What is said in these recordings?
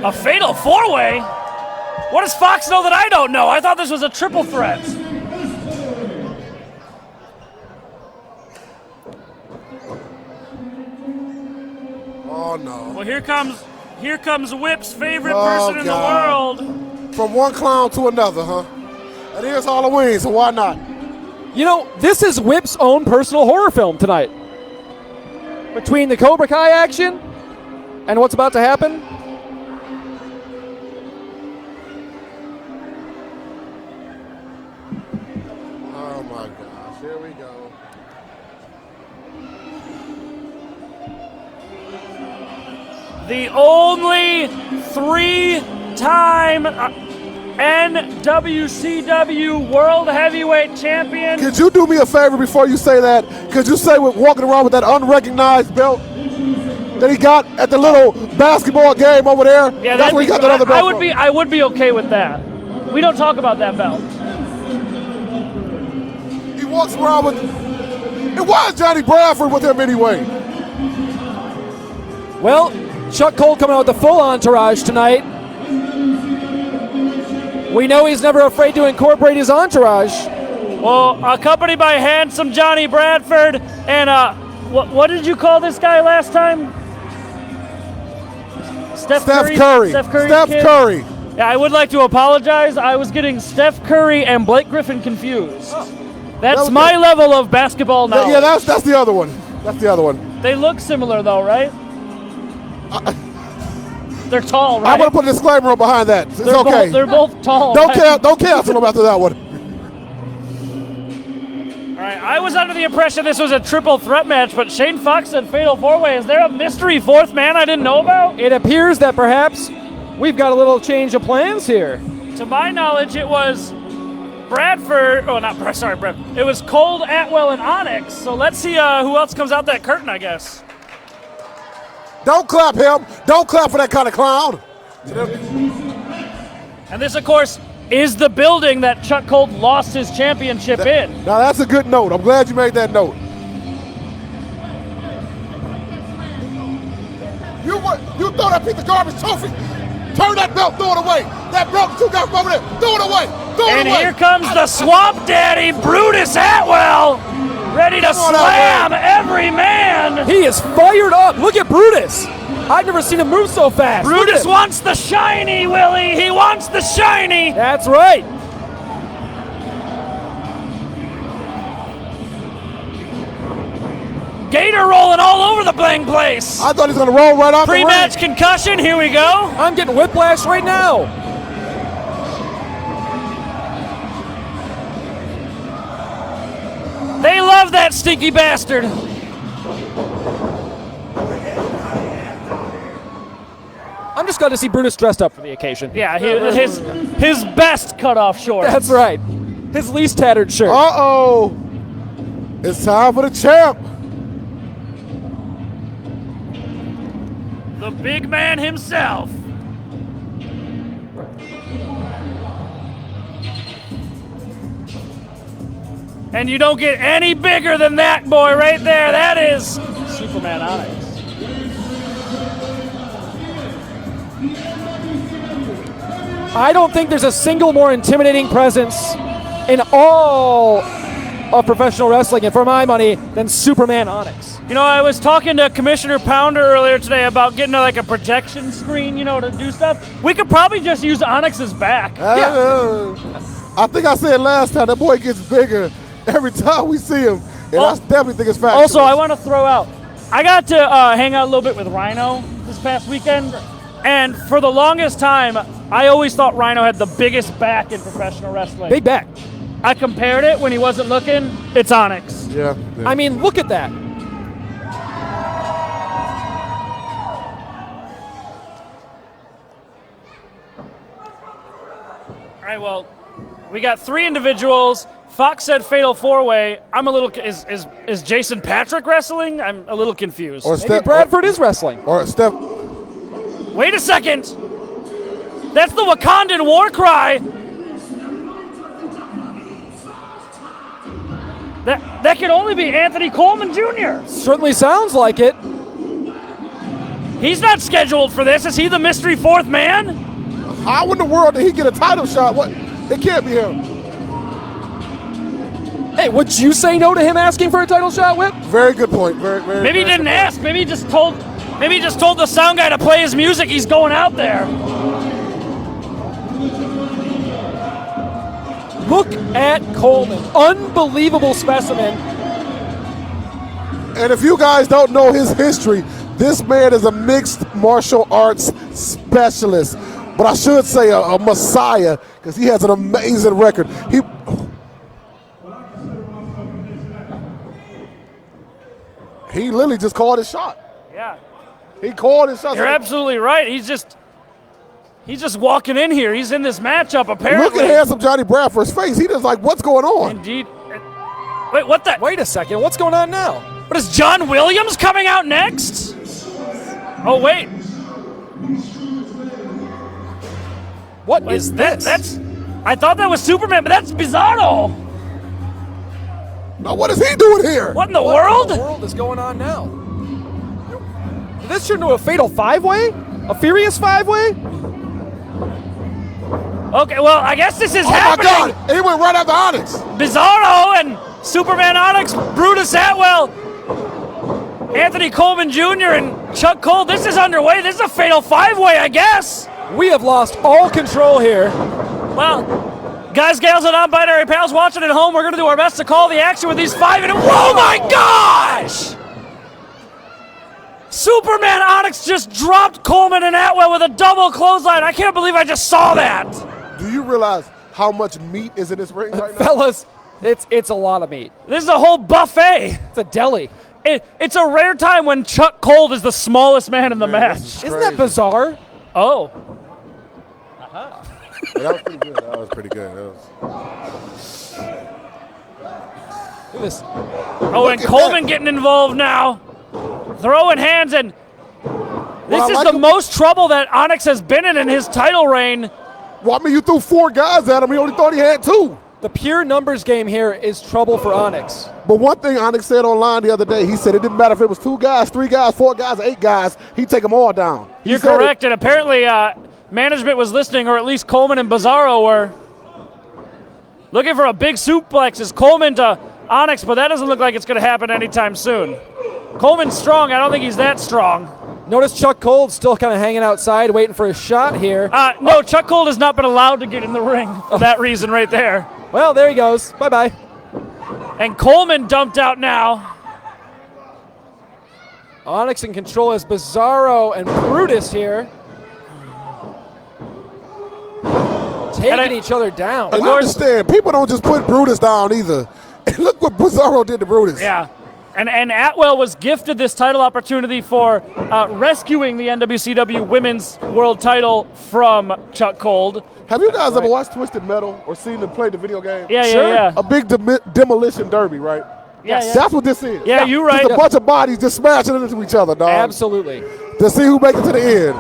A fatal four-way? What does Fox know that I don't know? I thought this was a triple threat. Oh, no. Well, here comes Whip's favorite person in the world. From one clown to another, huh? It is Halloween, so why not? You know, this is Whip's own personal horror film tonight. Between the Cobra Kai action and what's about to happen. Oh, my gosh. Here we go. The only three-time NWCW World Heavyweight Champion. Could you do me a favor before you say that? Could you say we're walking around with that unrecognized belt that he got at the little basketball game over there? Yeah, that's where he got that other belt. I would be okay with that. We don't talk about that belt. He walks around with. It was Johnny Bradford with him anyway. Well, Chuck Cole coming out with the full entourage tonight. We know he's never afraid to incorporate his entourage. Well, accompanied by handsome Johnny Bradford and what did you call this guy last time? Steph Curry. Steph Curry. Yeah, I would like to apologize. I was getting Steph Curry and Blake Griffin confused. That's my level of basketball knowledge. Yeah, that's the other one. That's the other one. They look similar though, right? They're tall, right? I'm going to put a disclaimer on behind that. It's okay. They're both tall. Don't cancel them after that one. All right, I was under the impression this was a triple threat match, but Shane Fox said fatal four-way. Is there a mystery fourth man I didn't know about? It appears that perhaps we've got a little change of plans here. To my knowledge, it was Bradford. Oh, not Brad. Sorry, Brad. It was Cold, Atwell, and Onyx. So let's see who else comes out that curtain, I guess. Don't clap him. Don't clap for that kind of clown. And this, of course, is the building that Chuck Cole lost his championship in. Now, that's a good note. I'm glad you made that note. You throw that piece of garbage trophy. Turn that belt, throw it away. That belt you got from over there, throw it away. And here comes the Swamp Daddy, Brutus Atwell, ready to slam every man. He is fired up. Look at Brutus. I've never seen him move so fast. Brutus wants the shiny, Willie. He wants the shiny. That's right. Gator rolling all over the blank place. I thought he was going to roll right off the ring. Pre-match concussion, here we go. I'm getting whiplash right now. They love that stinky bastard. I'm just glad to see Brutus dressed up for the occasion. Yeah, his best cutoff shorts. That's right. His least tattered shirt. Uh-oh. It's time for the champ. The big man himself. And you don't get any bigger than that boy right there. That is Superman Onyx. I don't think there's a single more intimidating presence in all of professional wrestling, and for my money, than Superman Onyx. You know, I was talking to Commissioner Pounder earlier today about getting like a projection screen, to do stuff. We could probably just use Onyx's back. I think I said last time, that boy gets bigger every time we see him. And I definitely think it's factual. Also, I want to throw out, I got to hang out a little bit with Rhino this past weekend, and for the longest time, I always thought Rhino had the biggest back in professional wrestling. Big back. I compared it when he wasn't looking. It's Onyx. Yeah. I mean, look at that. All right, well, we got three individuals. Fox said fatal four-way. I'm a little. Is Jason Patrick wrestling? I'm a little confused. Or Maybe Bradford is wrestling. Or Steph. Wait a second. That's the Wakandan war cry. That could only be Anthony Coleman Jr. Certainly sounds like it. He's not scheduled for this. Is he the mystery fourth man? How in the world did he get a title shot? What? It can't be him. Hey, would you say no to him asking for a title shot, Whip? Very good point. Very, very. Maybe he very didn't good ask. Maybe he just told the sound guy to play his music. He's going out there. Look at Coleman. Unbelievable specimen. And if you guys don't know his history, this man is a mixed martial arts specialist. But I should say a messiah because he has an amazing record. He literally just called his shot. Yeah. He called his shot. You're absolutely right. He's just walking in here. He's in this matchup, apparently. Look at handsome Johnny Bradford's face. He just like, what's going on? Indeed. Wait, what the? Wait a second. What's going on now? What is John Williams coming out next? Oh, wait. What is this? I thought that was Superman, but that's Bizarro. Now, what is he doing here? What in the world? What in the world is going on now? Did this turn into a fatal five-way? A furious five-way? Okay, well, I guess this is happening. Oh, my God. He went right after Onyx. Bizarro and Superman Onyx, Brutus Atwell, Anthony Coleman Jr., and Chuck Cole. This is underway. This is a fatal five-way, I guess. We have lost all control here. Well, guys, gals, and non-binary pals watching at home, we're going to do our best to call the action with these 5 minutes. Whoa, my gosh! Superman Onyx just dropped Coleman and Atwell with a double clothesline. I can't believe I just saw that. Do you realize how much meat is in this ring right now? Fellas, it's a lot of meat. This is a whole buffet. It's a deli. It's a rare time when Chuck Cole is the smallest man in the match. Isn't that bizarre? Oh. Yeah, that was pretty good. That was pretty good. Look at this. Oh, and Coleman getting involved now. Throwing hands, and this is the most trouble that Onyx has been in his title reign. Well, I mean, you threw 4 guys at him. He only thought he had 2. The pure numbers game here is trouble for Onyx. But one thing Onyx said online the other day, he said it didn't matter if it was 2 guys, 3 guys, 4 guys, 8 guys. He'd take them all down. You're correct, and apparently management was listening, or at least Coleman and Bizarro were looking for a big suplex as Coleman to Onyx, but that doesn't look like it's going to happen anytime soon. Coleman's strong. I don't think he's that strong. Notice Chuck Cole's still kind of hanging outside, waiting for a shot here. No, Chuck Cole has not been allowed to get in the ring for that reason right there. Well, there he goes. Bye-bye. And Coleman dumped out now. Onyx in control as Bizarro and Brutus here. Taking each other down. And understand, people don't just put Brutus down either. And look what Bizarro did to Brutus. Yeah. And Atwell was gifted this title opportunity for rescuing the NWCW Women's World Title from Chuck Cole. Have you guys ever watched Twisted Metal or seen them play the video game? Yeah, Sure. yeah. A big demolition derby, right? Yeah. That's what this is. Yeah, you're right. Just a bunch of bodies just smashing into each other, dog. Absolutely. To see who makes it to the end.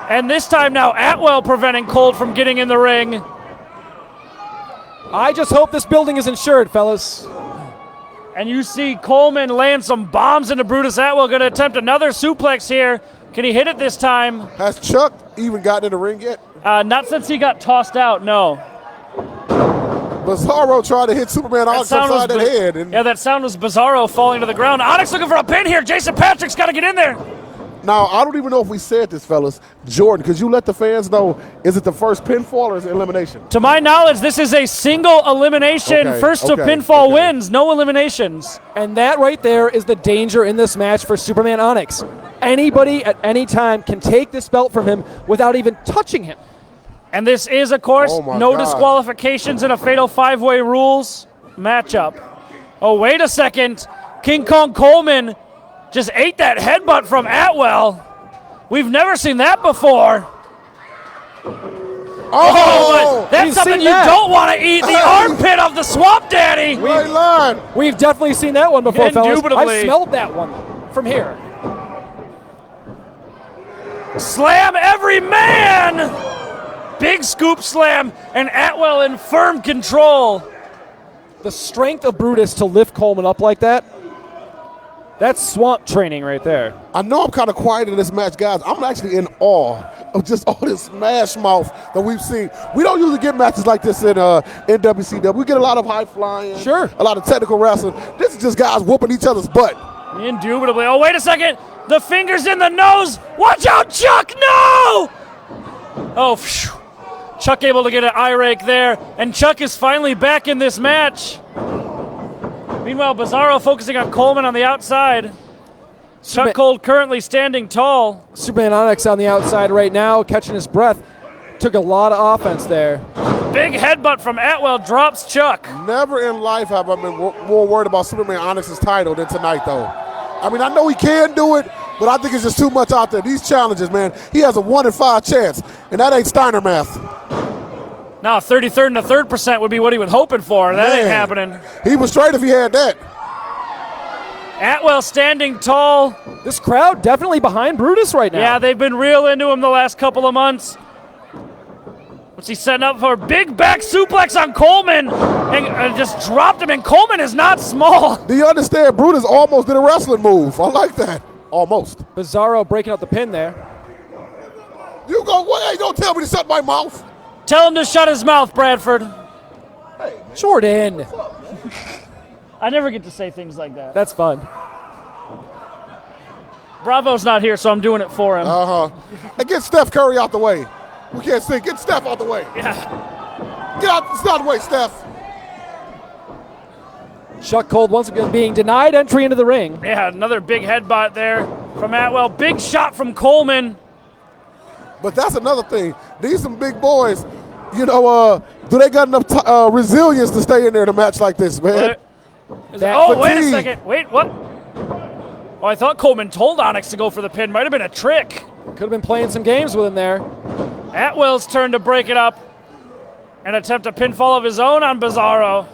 And this time now, Atwell preventing Cole from getting in the ring. I just hope this building is insured, fellas. And you see Coleman land some bombs into Brutus Atwell, going to attempt another suplex here. Can he hit it this time? Has Chuck even gotten in the ring yet? Not since he got tossed out, no. Bizarro tried to hit Superman Onyx upside the head. And yeah, that sound was Bizarro falling to the ground. Onyx looking for a pin here. Jason Patrick's got to get in there. now, I don't even know if we said this, fellas. Jordan, could you let the fans know, is it the first pinfall or is it elimination? To my knowledge, this is a single elimination. First to pinfall wins, no eliminations. And that right there is the danger in this match for Superman Onyx. Anybody at any time can take this belt from him without even touching him. And this is, of course, no disqualifications in a fatal five-way rules matchup. Oh, wait a second. King Kong Coleman just ate that headbutt from Atwell. We've never seen that before. Oh, that's something you don't want to eat, the armpit of the Swamp Daddy. We've definitely seen that one before, fellas. Indubitably. I've smelled that one from here. Slam every man! Big scoop slam, and Atwell in firm control. The strength of Brutus to lift Coleman up like that. That's swamp training right there. I know I'm kind of quiet in this match, guys. I'm actually in awe of just all this smash mouth that we've seen. We don't usually get matches like this in NWCW. We get a lot of high flying, sure, a lot of technical wrestling. This is just guys whooping each other's butt. Indubitably. Oh, wait a second. The fingers in the nose. Watch out, Chuck. No! Oh, phew. Chuck able to get an eye rake there, and Chuck is finally back in this match. Meanwhile, Bizarro focusing on Coleman on the outside. Chuck Cole currently standing tall. Superman Onyx on the outside right now, catching his breath. Took a lot of offense there. Big headbutt from Atwell drops Chuck. Never in life have I been more worried about Superman Onyx's title than tonight, though. I mean, I know he can do it, but I think it's just too much out there. These challenges, man, he has a 1 in 5 chance, and that ain't Steiner math. Now, 33rd and a 3rd% would be what he was hoping for. That ain't happening. He was straight if he had that. Atwell standing tall. This crowd definitely behind Brutus right now. Yeah, they've been real into him the last couple of months. What's he setting up for? Big back suplex on Coleman. And just dropped him, and Coleman is not small. Do you understand? Brutus almost did a wrestling move. I like that. Almost. Bizarro breaking out the pin there. You go, what? Hey, don't tell me to shut my mouth. Tell him to shut his mouth, Bradford. Hey, Jordan. I never get to say things like that. That's fun. Bravo's not here, so I'm doing it for him. Hey, get Steph Curry out the way. We can't see. Get Steph out the way. Yeah. Get out the way, Steph. Chuck Cole once again being denied entry into the ring. Yeah, another big headbutt there from Atwell. Big shot from Coleman. But that's another thing. These some big boys. You know, do they got enough resilience to stay in there in a match like this, man? Wait a second. Wait, what? Oh, I thought Coleman told Onyx to go for the pin. Might have been a trick. Could have been playing some games with him there. Atwell's turn to break it up and attempt a pinfall of his own on Bizarro.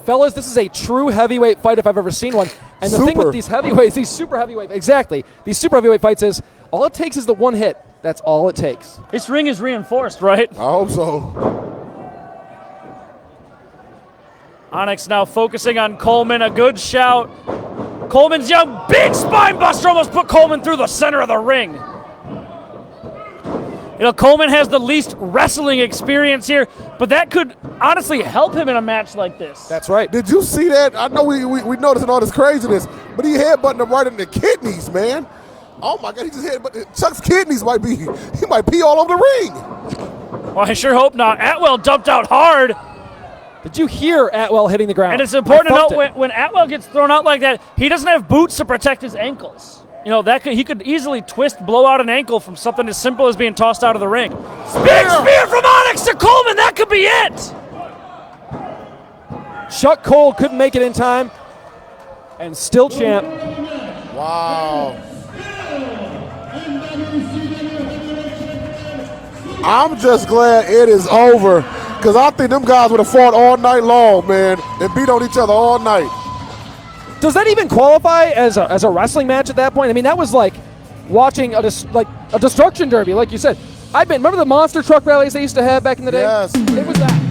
Fellas, this is a true heavyweight fight if I've ever seen one. And the thing with these heavyweights, these super heavyweight, these super heavyweight fights is all it takes is the one hit. That's all it takes. This ring is reinforced, right? I hope so. Onyx now focusing on Coleman. A good shout. Coleman's young, big spine buster almost put Coleman through the center of the ring. You know, Coleman has the least wrestling experience here, but that could honestly help him in a match like this. That's right. Did you see that? I know we noticing all this craziness, but he headbutting him right in the kidneys, man. Oh my God, he just headbutted. Chuck's kidneys might pee all over the ring. Well, I sure hope not. Atwell dumped out hard. Did you hear Atwell hitting the ground? And it's important to note when Atwell gets thrown out like that, he doesn't have boots to protect his ankles. You know, he could easily blow out an ankle from something as simple as being tossed out of the ring. Big spear from Onyx to Coleman. That could be it. Chuck Cole couldn't make it in time, and still champ. Wow. I'm just glad it is over, because I think them guys would have fought all night long, man, and beat on each other all night. Does that even qualify as a wrestling match at that point? I mean, that was like watching a destruction derby, like you said. Remember the monster truck rallies they used to have back in the day? Yes. It was that.